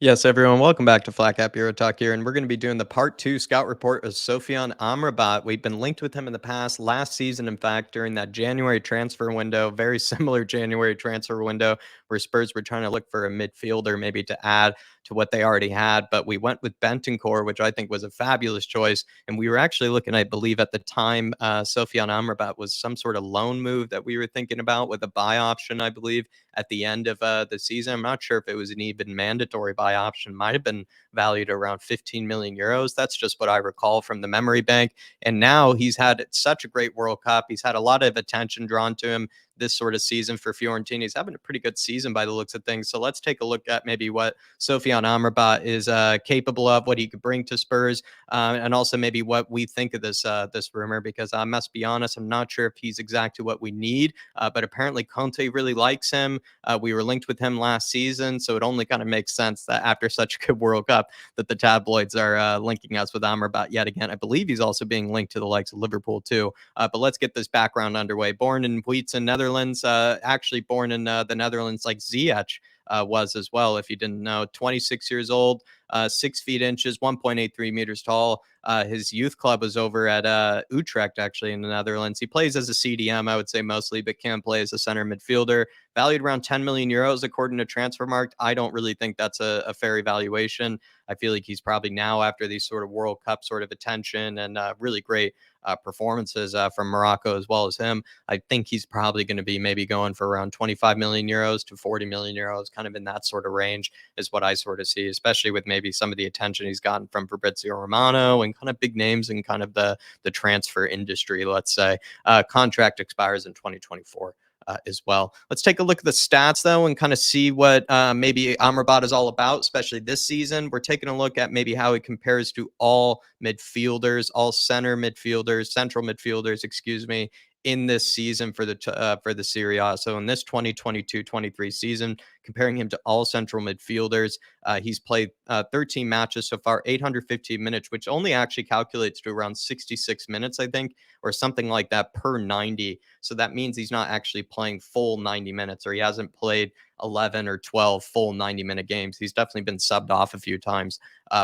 Yes, everyone, welcome back to Flat Cap Euro Talk here, and we're going to be doing the part two scout report of Sofyan Amrabat. We've been linked with him in the past, last season, in fact, during that January transfer window, very similar January transfer window where Spurs were trying to look for a midfielder maybe to add to what they already had. But we went with Bentancur, which I think was a fabulous choice. And we were actually looking, I believe, at the time, Sofyan Amrabat was some sort of loan move that we were thinking about with a buy option, I believe at the end of the season. I'm not sure if it was an even mandatory buy option, might have been valued around 15 million euros. That's just what I recall from the memory bank. And now he's had such a great World Cup. He's had a lot of attention drawn to him this sort of season for Fiorentina. He's having a pretty good season by the looks of things. So let's take a look at maybe what Sofyan Amrabat is capable of, what he could bring to Spurs, and also maybe what we think of this rumor. Because I must be honest, I'm not sure if he's exactly what we need. But apparently Conte really likes him. We were linked with him last season, so it only kind of makes sense that after such a good World Cup, that the tabloids are linking us with Amrabat yet again. I believe he's also being linked to the likes of Liverpool too. But let's get this background underway. Born in Weetz, Netherlands, actually born in the Netherlands, like Ziyech was as well. If you didn't know, 26 years old, 6 feet inches, 1.83 meters tall. His youth club was over at Utrecht, actually, in the Netherlands. He plays as a CDM, I would say mostly, but can play as a center midfielder. Valued around 10 million euros, according to Transfermarkt. I don't really think that's a fair evaluation. I feel like he's probably now, after these sort of World Cup sort of attention and really great performances from Morocco as well as him, I think he's probably going to be maybe going for around 25 million euros to 40 million euros, kind of in that sort of range is what I sort of see, especially with maybe some of the attention he's gotten from Fabrizio Romano and kind of big names in kind of the transfer industry, let's say. Contract expires in 2024. As well. Let's take a look at the stats, though, and kind of see what maybe Amrabat is all about, especially this season. We're taking a look at maybe how he compares to all midfielders, all central midfielders, excuse me, in this season for the Serie A. So in this 2022-23 season, comparing him to all central midfielders, he's played 13 matches so far, 815 minutes, which only actually calculates to around 66 minutes, I think, or something like that per 90. So that means he's not actually playing full 90 minutes, or he hasn't played 11 or 12 full 90-minute games. He's definitely been subbed off a few times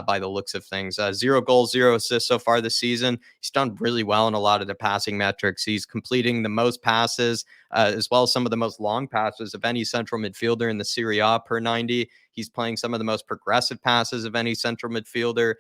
by the looks of things. 0 goals, 0 assists so far this season. He's done really well in a lot of the passing metrics. He's completing the most passes, as well as some of the most long passes of any central midfielder in the Serie A per 90. He's playing some of the most progressive passes of any central midfielder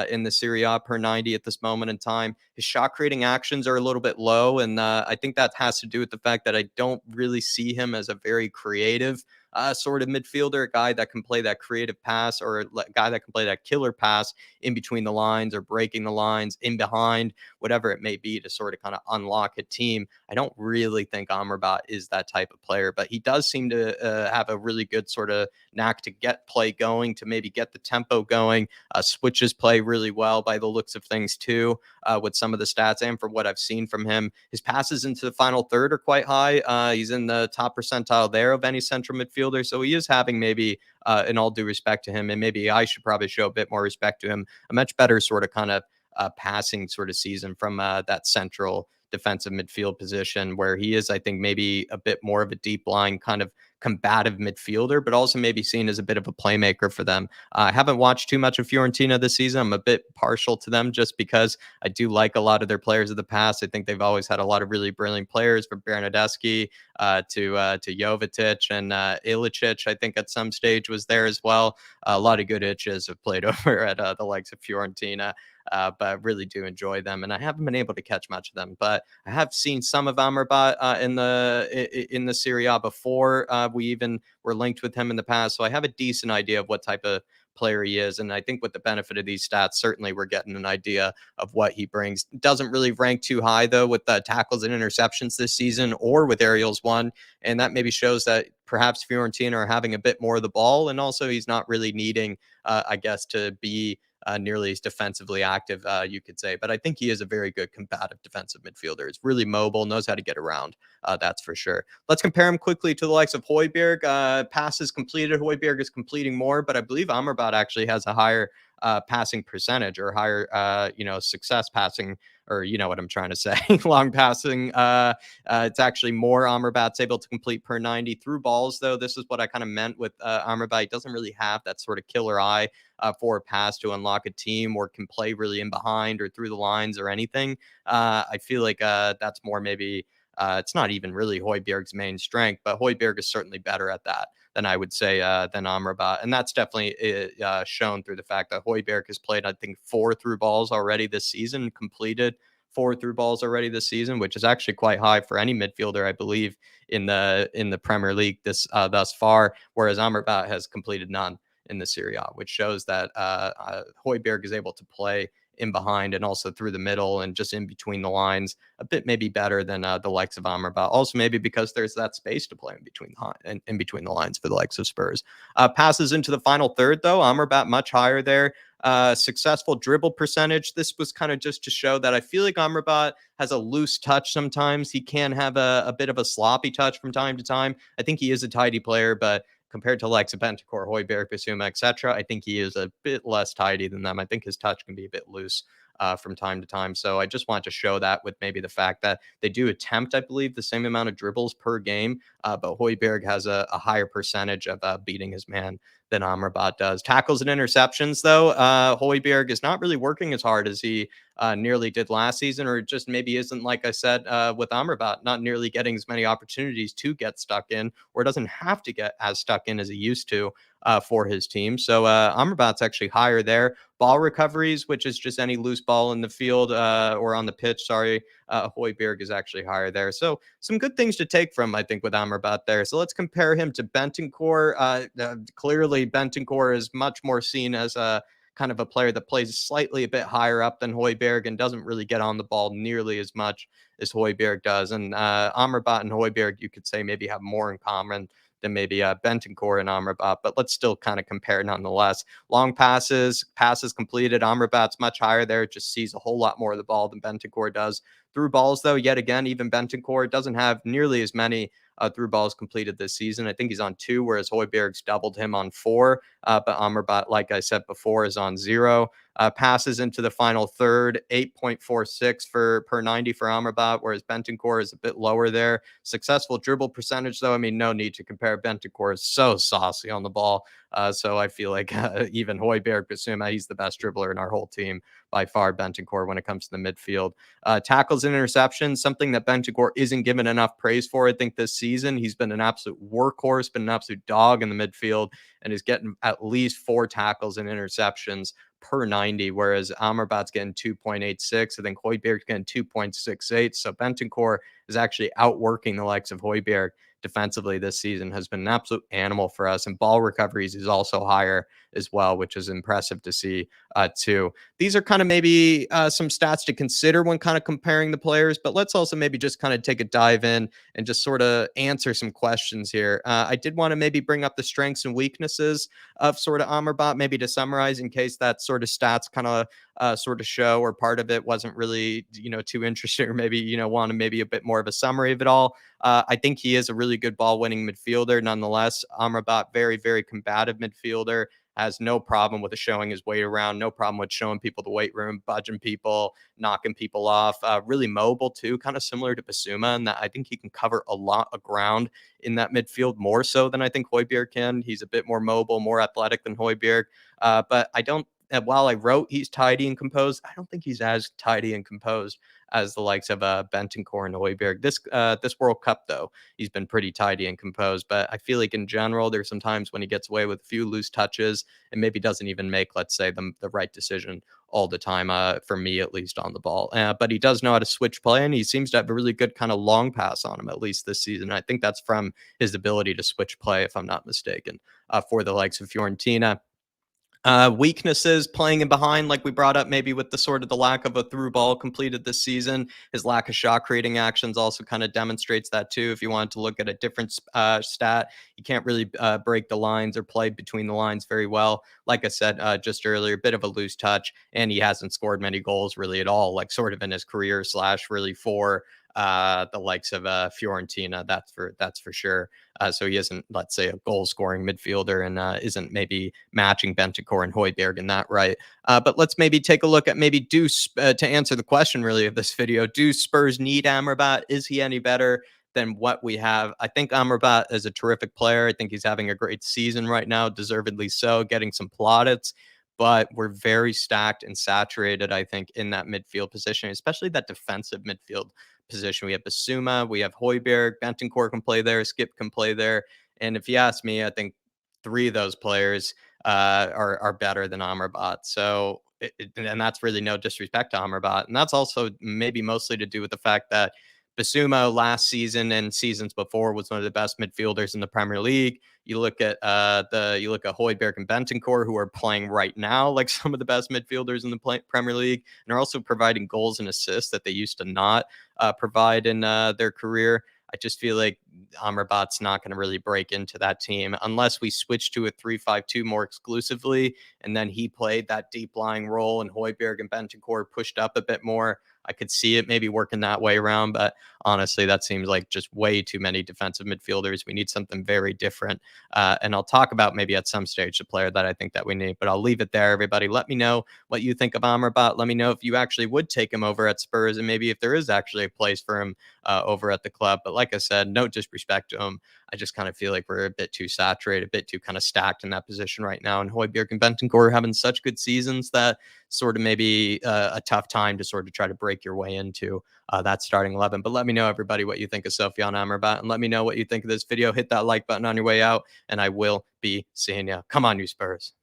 in the Serie A per 90 at this moment in time. His shot creating actions are a little bit low, and I think that has to do with the fact that I don't really see him as a very creative sort of midfielder, a guy that can play that creative pass, or a guy that can play that killer pass in between the lines or breaking the lines in behind, whatever it may be, to sort of kind of unlock a team. I don't really think Amrabat is that type of player, but he does seem to have a really good sort of knack to get play going, to maybe get the tempo going. Switches play really well by the looks of things too, with some of the stats, and from what I've seen from him, his passes into the final third are quite high. He's in the top percentile there of any central midfielder, so he is having maybe, in all due respect to him, and maybe I should probably show a bit more respect to him, a much better sort of kind of passing sort of season from that central defensive midfield position, where he is, I think, maybe a bit more of a deep line kind of combative midfielder, but also maybe seen as a bit of a playmaker for them. I haven't watched too much of Fiorentina this season. I'm a bit partial to them just because I do like a lot of their players of the past. I think they've always had a lot of really brilliant players, from Bernardeschi to Jovetic and Ilicic. I think at some stage was there as well. A lot of good itches have played over at the likes of Fiorentina. But I really do enjoy them, and I haven't been able to catch much of them. But I have seen some of Amrabat in the Serie A before. We even were linked with him in the past, so I have a decent idea of what type of player he is. And I think with the benefit of these stats, certainly we're getting an idea of what he brings. Doesn't really rank too high, though, with the tackles and interceptions this season, or with aerials won. And that maybe shows that perhaps Fiorentina are having a bit more of the ball. And also, he's not really needing, I guess, to be nearly as defensively active, you could say. But I think he is a very good combative defensive midfielder. He's really mobile, knows how to get around. That's for sure. Let's compare him quickly to the likes of Højbjerg. Passes completed, Højbjerg is completing more, but I believe Amrabat actually has a higher passing percentage or higher, success passing, or you know what I'm trying to say, long passing. It's actually more Amrabat's able to complete per 90 through balls, though. This is what I kind of meant with Amrabat. He doesn't really have that sort of killer eye for a pass to unlock a team or can play really in behind or through the lines or anything. I feel like that's more maybe. It's not even really Højbjerg's main strength, but Højbjerg is certainly better at that than I would say than Amrabat. And that's definitely shown through the fact that Højbjerg has played, I think, 4 through balls already this season, completed 4 through balls already this season, which is actually quite high for any midfielder, I believe, in the Premier League thus far. Whereas Amrabat has completed none in the Serie A, which shows that Højbjerg is able to play in behind and also through the middle and just in between the lines a bit maybe better than the likes of Amrabat. Also maybe because there's that space to play in between the lines for the likes of Spurs. Passes into the final third though, Amrabat much higher there. Successful dribble percentage. This was kind of just to show that I feel like Amrabat has a loose touch sometimes. He can have a bit of a sloppy touch from time to time. I think he is a tidy player, but compared to likes of Bentancur, Højbjerg, Bissouma, etc., I think he is a bit less tidy than them. I think his touch can be a bit loose from time to time. So I just want to show that with maybe the fact that they do attempt, I believe, the same amount of dribbles per game, but Højbjerg has a higher percentage of beating his man than Amrabat does. Tackles and interceptions, though, Højbjerg is not really working as hard as he nearly did last season, or just maybe isn't, like I said, with Amrabat, not nearly getting as many opportunities to get stuck in, or doesn't have to get as stuck in as he used to for his team. So Amrabat's actually higher there. Ball recoveries, which is just any loose ball in the field or on the pitch, sorry, Højbjerg is actually higher there. So some good things to take from, I think, with Amrabat there. So let's compare him to Bentancur. Clearly, Bentancur is much more seen as a kind of a player that plays slightly a bit higher up than Højbjerg and doesn't really get on the ball nearly as much as Højbjerg does. And Amrabat and Højbjerg, you could say, maybe have more in common than maybe Bentancur and Amrabat, but let's still kind of compare nonetheless. Long passes completed. Amrabat's much higher there, just sees a whole lot more of the ball than Bentancur does. Through balls, though, yet again, even Bentancur doesn't have nearly as many through balls completed this season. I think he's on 2, whereas Højbjerg's doubled him on 4. But Amrabat, like I said before, is on 0. Passes into the final third, 8.46 for per 90 for Amrabat, whereas Bentancur is a bit lower there. Successful dribble percentage, though, I mean, no need to compare. Bentancur is so saucy on the ball. So I feel like even Højbjerg, Bissouma, he's the best dribbler in our whole team by far, Bentancur, when it comes to the midfield. Tackles and interceptions, something that Bentancur isn't given enough praise for, I think, this season. He's been an absolute workhorse, been an absolute dog in the midfield, and is getting at least 4 tackles and interceptions per 90, whereas Amrabat's getting 2.86. I think Højbjerg's getting 2.68. So Bentancur is actually outworking the likes of Højbjerg defensively this season, has been an absolute animal for us. And ball recoveries is also higher as well, which is impressive to see too. These are kind of maybe some stats to consider when kind of comparing the players, but let's also maybe just kind of take a dive in and just sort of answer some questions here. I did want to maybe bring up the strengths and weaknesses of sort of Amrabat, maybe to summarize in case that sort of stats kind of sort of show or part of it wasn't really, too interesting, or maybe, wanted maybe a bit more of a summary of it all. I think he is a really good ball winning midfielder. Nonetheless, Amrabat, very, very combative midfielder, has no problem with showing his weight around, no problem with showing people the weight room, budging people, knocking people off. Really mobile too, kind of similar to Bissouma, and that I think he can cover a lot of ground in that midfield, more so than I think Højbjerg can. He's a bit more mobile, more athletic than Højbjerg, but I don't. And while I wrote he's tidy and composed, I don't think he's as tidy and composed as the likes of Bentancur and Højbjerg. This World Cup, though, he's been pretty tidy and composed. But I feel like in general, there's some times when he gets away with a few loose touches and maybe doesn't even make, let's say, the right decision all the time, for me at least, on the ball. But he does know how to switch play, and he seems to have a really good kind of long pass on him, at least this season. I think that's from his ability to switch play, if I'm not mistaken, for the likes of Fiorentina. Weaknesses, playing in behind, like we brought up, maybe with the sort of the lack of a through ball completed this season. His lack of shot creating actions also kind of demonstrates that too. If you wanted to look at a different stat, you can't really break the lines or play between the lines very well. Like I said just earlier, a bit of a loose touch, and he hasn't scored many goals really at all, like sort of in his career slash really for the likes of Fiorentina. That's for sure. So he isn't, let's say, a goal scoring midfielder and isn't maybe matching Bentancur and Højbjerg in that right. But let's maybe take a look at maybe to answer the question really of this video. Do Spurs need Amrabat? Is he any better than what we have? I think Amrabat is a terrific player. I think he's having a great season right now, deservedly so, getting some plaudits. But we're very stacked and saturated, I think, in that midfield position, especially that defensive midfield position. We have Basuma, we have Højbjerg, Bentancur can play there, Skip can play there. And if you ask me, I think three of those players are better than Amrabat. So, and that's really no disrespect to Amrabat, and that's also maybe mostly to do with the fact that Basuma last season and seasons before was one of the best midfielders in the Premier League. You look at Højbjerg and Bentancur, who are playing right now like some of the best midfielders in the Premier League, and are also providing goals and assists that they used to not provide in their career. I just feel like Amrabat's not going to really break into that team unless we switch to a 3-5-2 more exclusively, and then he played that deep lying role, and Højbjerg and Bentancur pushed up a bit more. I could see it maybe working that way around, but honestly, that seems like just way too many defensive midfielders. We need something very different. And I'll talk about maybe at some stage the player that I think that we need, but I'll leave it there. Everybody, let me know what you think of Amrabat. Let me know if you actually would take him over at Spurs, and maybe if there is actually a place for him over at the club. But like I said, no disrespect to him. I just kind of feel like we're a bit too saturated, a bit too kind of stacked in that position right now. And Højbjerg and Bentancur are having such good seasons that sort of maybe a tough time to sort of try to break your way into that starting 11. But let me know, everybody, what you think of Sofyan Amrabat, and let me know what you think of this video. Hit that like button on your way out, and I will be seeing you. Come on, you Spurs.